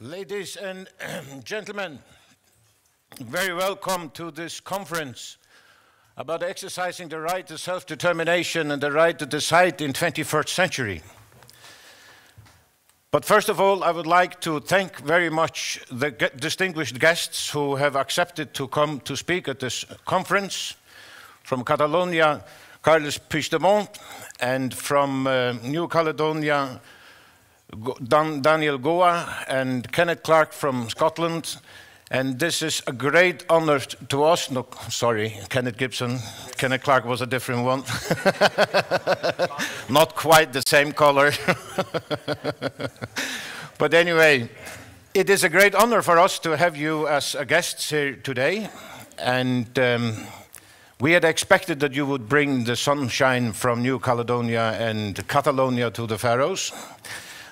Ladies and gentlemen, very welcome to this conference about exercising the right to self-determination and the right to decide in 21st century. But first of all, I would like to thank very much the distinguished guests who have accepted to come to speak at this conference. From Catalonia, Carles Puigdemont, and from New Caledonia, Daniel Goa and Kenneth Clark from Scotland. And this is a great honor to us. No, sorry, Kenneth Gibson. Kenneth Clark was a different one. Not quite the same color. But anyway, it is a great honor for us to have you as guests here today. And we had expected that you would bring the sunshine from New Caledonia and Catalonia to the Faroes.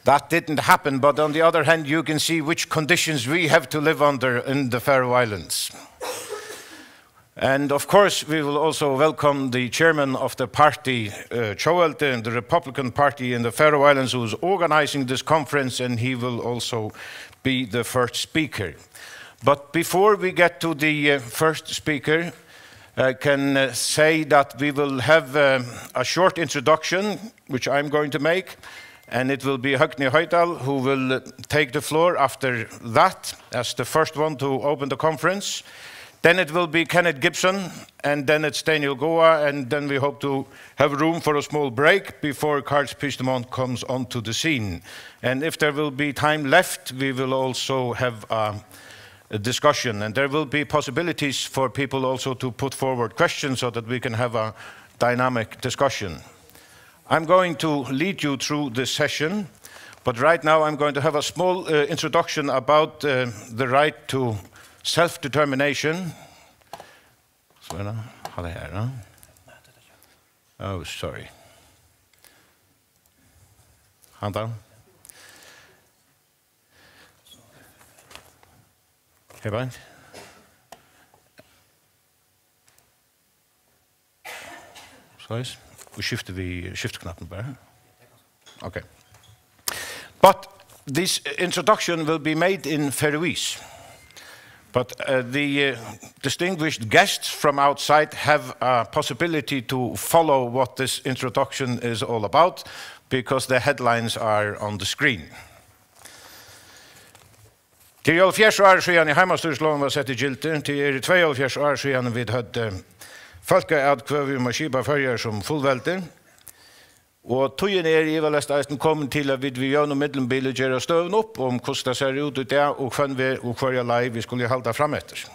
That didn't happen, but on the other hand, you can see which conditions we have to live under in the Faroe Islands. And of course, we will also welcome the chairman of the party, Tjóðveldi, the Republican Party in the Faroe Islands, who is organizing this conference, and he will also be the first speaker. But before we get to the first speaker, I can say that we will have a short introduction, which I'm going to make. And it will be Magni Arge who will take the floor after that as the first one to open the conference. Then it will be Kenneth Gibson, and then it's Daniel Goa, and then we hope to have room for a small break before Carles Puigdemont comes onto the scene. And if there will be time left, we will also have a discussion. And there will be possibilities for people also to put forward questions so that we can have a dynamic discussion. I'm going to lead you through this session, but right now I'm going to have a small introduction about the right to self-determination. Oh, sorry. Hand down. Hey, bye. Sorry. We shifted the shift-knappen bare. Okay. But this introduction will be made in Faroese. But the distinguished guests from outside have a possibility to follow what this introduction is all about, because the headlines are on the screen. Til 74 år siden I heimastyrslån var sett I gilde, til 72 år siden vi hadde Fólkatingi om skipa førjer som fullveldi. Og tøyen I velest eisen kommet til at vi gjennom middelbiler gjør støvn opp om hvordan det ser ut det og hvem vi og hver lei vi skulle halda fram etter.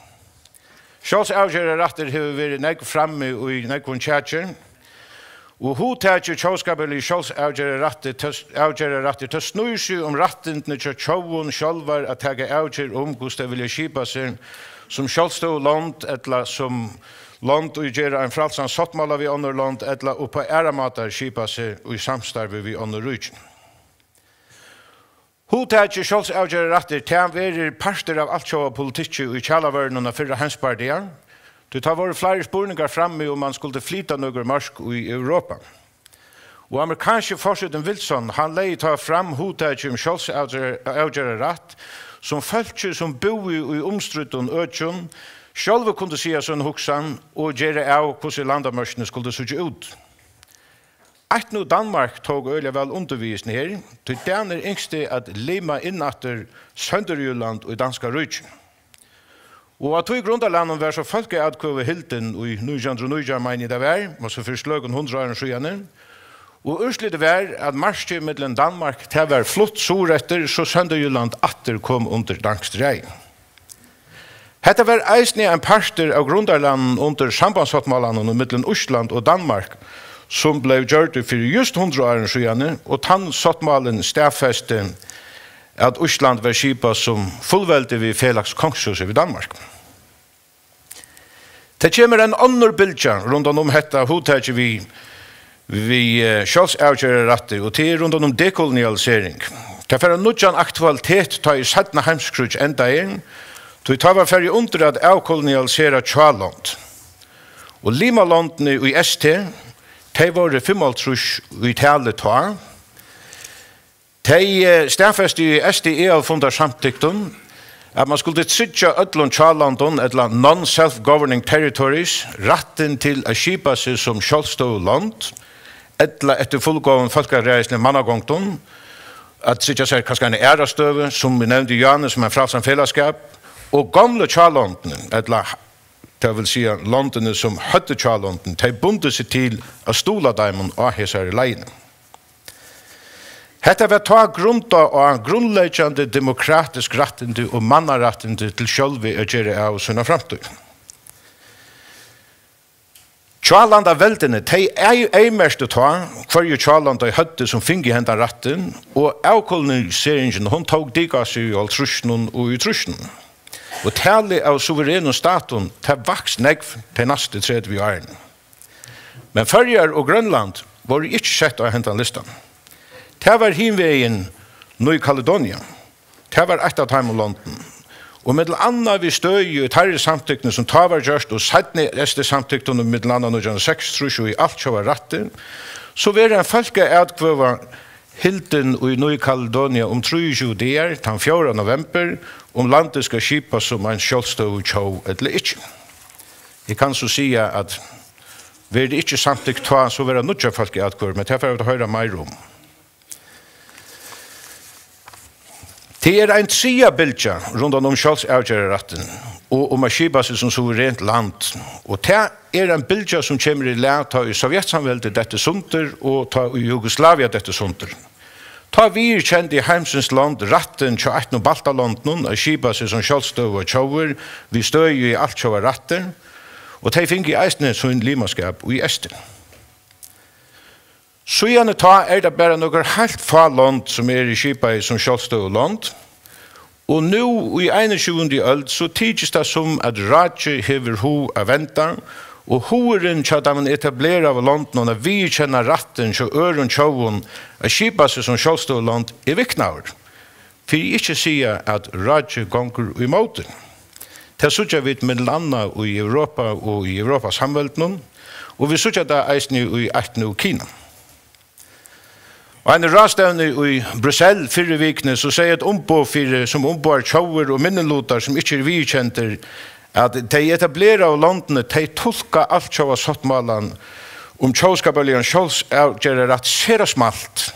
Sjálvsavgerðarrættin har vært nekk framme I nekkvun tjatjer. Og hovedtaket tjóðskaparligan sjálvsavgerðarrættin til snur seg om rattindene til tjóðun sjálvar at taga avgjør om hvordan det vil skipa seg som sjálvstå land eller som land og gjøre en fralsan sottmala vi andre land, eller oppa æramater skipa seg og I samstarve vi andre rydgen. Hovedtaket sjálvsavgerðarrættin til være parter av Altjóða politikki I kjallavørnene fyrre henspartier. Det har vært flere spurningar framme om man skulle flytta noen marsk I Europa. Og amerikanske forsiden Wilson, han leie ta fram hovedtaket sjálvsavgerðarrætt som folk som bor I omstrutten øtjon, själva kunde säga sån hugsan och göra av hur landamörsene skulle se ut. Att nu Danmark tog öliga väl undervisning här, till den yngste att lima in efter Sönderjylland och danska rydgen. Och att tog grundarlanden var så Fólkatingi hilden och I 1909 menar det var, och så förslögen 100 år sedan. Och urslitet var att marsche mellan Danmark till var flott sorrätter så Sönderjylland atter kom under danskt regn. Hetta var eisne en parter av grundarlanden under sambandsåttmålene mellom Østland og Danmark, som ble gjort for just 100 år siden, og tann såttmålen stedfeste at Østland var skipa som fullveldig ved Felaks kongshuset ved Danmark. Det kommer en annen bildja rundt om hetta hovedtaket vi sjálvsavgerðarrætti, og det rundt om dekolonialisering. Det er en nødjan aktualitet ta I sættna heimskruj enda inn, så det var ferdig under at avkolonialisera Tjåland. Og Limalandene I ST, de var 55 I tale ta. De stafest i SDE-fundar samtykton at man skulle trygga ödlun tjallandon eller non-self-governing territories ratten til a skipa seg som sjálvstøðu land eller etter fullgående folkareisende mannagongton at trygga seg kanskje en ærastøve som vi nevnte i Janne som en fralsam fellesskap og gamle tjallandene eller det vil si landene som høtte tjallandene de bundet seg til a stola daimon og hesare leine. Hetta var ta grunta og grunnleggjande demokratisk rattindi og mannarattindi til sjálvi å gjøre av sunna framtid. Tjálanda veldene, de eimerste ta hverju tjálanda i høtte som fingi henda ratten, og avkoloniseringen, hun tog diga seg i altrusjonen og i trusjonen. Og tali av suverenen staten, de vaks negv til neste 30 årene. Men Førjar og Grønland var ikke sett av hentan listan. Det var hinvegen Ny-Kaledonia. Det var et av Taimonlanden. Og med anna vi støy i tarre samtykkene som ta var gjørst og sætni reste samtykkene med anna 1906 og i Altjóða så var en folke etkvøva hilden i Ny-Kaledonia 23 dager den 4. november landet skal skipa som en sjálvstøvu tjó eller ikke. Jeg kan så si at vi det ikke samtykk ta så var det nødja folke etkvøva, men det får vi høyre mer om. Det en tria bildja rundt om sjálvsavgerðarrættin og om a skipa seg som suverent land. Og det en bildja som kommer i læg ta i Sovjetsamveldet dette sunter og ta i Jugoslavia dette sunter. Ta vi kjent i heimsens land ratten til 18 Baltalanden a skipa seg som sjálvstøv og tjóver vi støy i Altjóða og de fingi eisne som en limaskap og i Estin. Så gjerne ta det bare noen helt få land som i skipa som sjálvstøv land. Og nå i 21. øld så tidses det som at Rage hever ho av venta, og hoeren til at man etablerer av landen og vi kjenner ratten til øren tjåen at skipa seg som sjálvstøv land viknaver. For jeg ikke sier at Rage gonger i måten. Det sutja vi med landa i Europa og i Europas samvelden, og vi sutja det eisne i 18. og Kina. Og en ráðstevna i Brussel fyri vikne så sier et som ombår tjóver og minnelotar som ikke vidkjenter at de etablerer av landene de tolka Altjóða sáttmálan tjóðskaparligan sjálvsavgerðarrætt sera smalt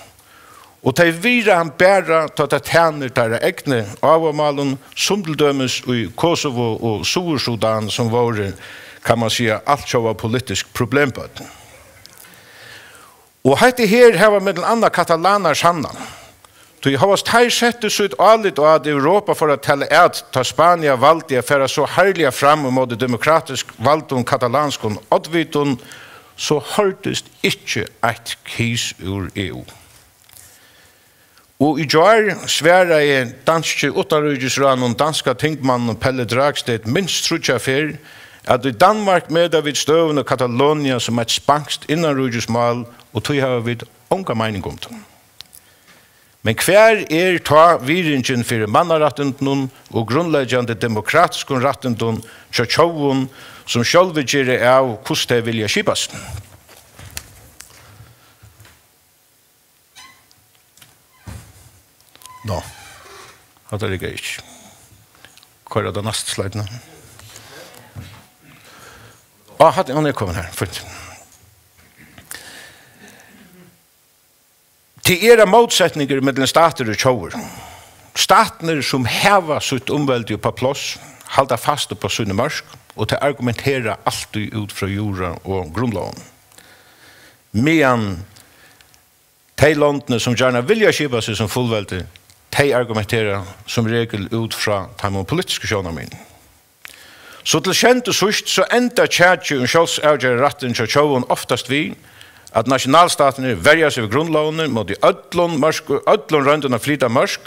og de vira han bæra til at tænir der egne avmalen som til dømes i Kosovo og Sur-Sudan som var, kan man si, Altjóða politisk problembøtten. Og hette her hava mellom anna katalanar sannan. Du har her sett så ut alit og at Europa for å telle ta Spania valgte for så herlige fram mot det demokratisk valgte katalanskon odviton, så hørtes ikke et kis ur EU. Og i jar sværa i danske utarrydgisran og danska tingmannen Pelle Dragstedt minst trutja fer at i Danmark med vid støvn og Katalonia som et spankst innanrydgismal og tog har vi onka mening om det. Men hver ta viringen for mannarattenden og grunnleggjande demokratisk rattenden til tjåven som sjálvi gjør av hvordan de vilja skipas. Nå, hadde det ikke. Hva det neste slidene? Han kommet her, fint. Det motsetninger mellom stater og tjóver. Statene som heva sitt omveldig på plass, halda fast på sunne marsk, og til argumenterer alltid ut fra jorda og grunnloven. Medan de landene som gjerne vilja skipa seg som fullveldig, de argumenterer som regel ut fra de politiske sjånaminen. Så til kjent og sørst så enda tjætje sjálvsavgerðarrættin til tjóven oftast vi at nasjonalstatene verja seg ved grunnlovene mot de ødlån røndene flyta marsk,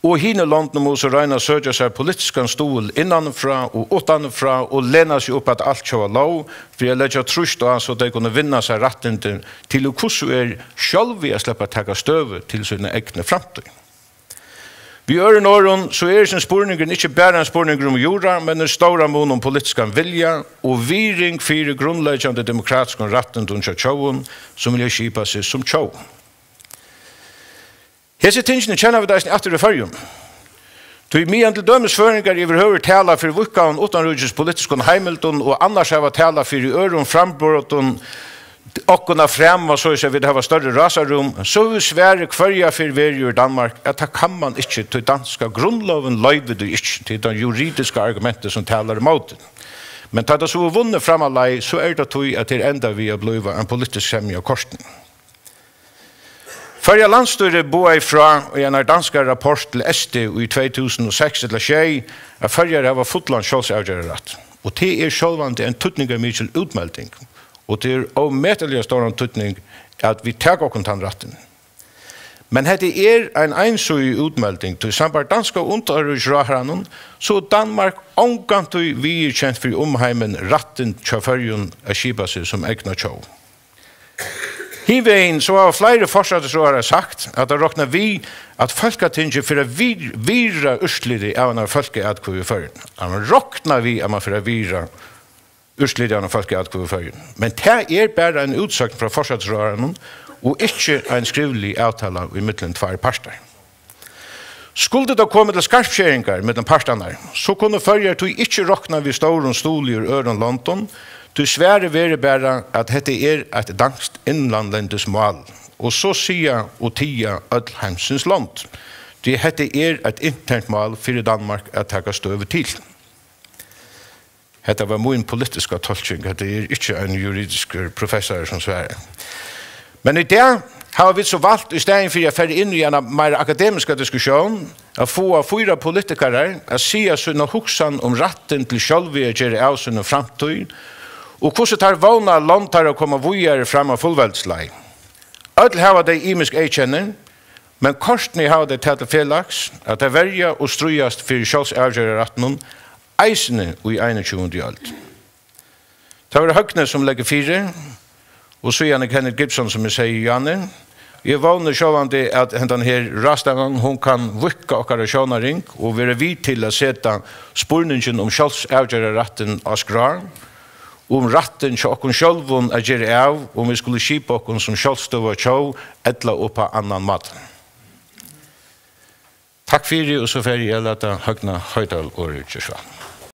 og hine landene må så regna søgja seg politisk stol innanfra og utanfra og lena seg opp at alt tjóva lov, for jeg leggja trust av så de kunne vinna seg retten til å hvordan sjálvi å slippe taka støve til sine egne framtid. Vi øren åren så sin spurningen ikke bare en spurning om jorda, men en stora mån om politiska vilja og viring for grunnleggjande demokratiske retten til tjóven som vil skipa seg som tjó. Hese tingene kjenner vi deg etter i førjum. Tui mian til dømes føringar i høver tala for vukkaun utanrujus politiskon heimildun og annars hava tala for i øron framborotun okkuna frem og så vi hava større rasarum, så vi svære kvarja for verju i Danmark at det kan man ikkje til danska grunnloven løyve du ikkje til den juridiske argumentet som talar imot den. Men ta det så vunnet framalai, så det tog at det enda vi har blivit en politisk semje av korsen. Førja landstyre boa ifra i en danska rapport til SD i 2006 til tjei at førja hava fotland sjálvsavgerðarrætt. Og det sjálvandi en tutninga mykjel utmelding. Og det omettelig stor tutning at vi tar okkur tann ratten. Men hette en einsøy utmelding til sambar danska underrujsraharanun, så Danmark omgantui vi kjent for omheimen ratten tjaförjun a skipa seg som egna tjå. Hivein så har flere forsvarsrådare sagt at det råkna vi at Fólkatingi for å vira urslidi av en folkeatkvøy føren. Han råkna vi at man for å vira urslidi av en folkeatkvøy føren. Men det bare en utsøkt fra forsvarsrådaren og ikke en skrivelig avtale i mittlen tvær parter. Skulle det komme til skarpskjeringar med den partene, så kunne førjer til ikke råkna vi ståren stoli ur øren London, til svære være bare at dette et danskt innlandlendes mål, og så sier og tia ødelheimsens land. Dette et internt mål for Danmark at taka støve til. Dette var min politiske tolkning, dette ikke en juridisk professor som svære. Men i det har vi så valgt, i stedet for å føre inn i en mer akademisk diskusjon, å få 4 politikere å si sånne hoksan om ratten til sjálvsavgerðarrætt av sånne framtid, og hvordan tar vana land tar å komme videre frem av fullveldslei. Ødel har de imisk eikjenner, men korsene har de til felaks at de verja og strujast for sjálvsavgerðarrætten eisene i 21. alt. Det var Høgne som legger 4, og så gjerne Kenneth Gibson som jeg sier Janne. Jeg vågner sjåvande at denne her ráðstevnan, hun kan vikka okkara sjónaring og være vid til å sette spurningen om sjálvsavgerðarrætten av skrar, om ratten til okkon sjálvun a gjøre av, om vi skulle skipa okkon som sjálvstøva tjå, etla oppa annan mat. Takk fyrir, og så fyrir jeg leta Høgna Høydal og Rydgjørsvann.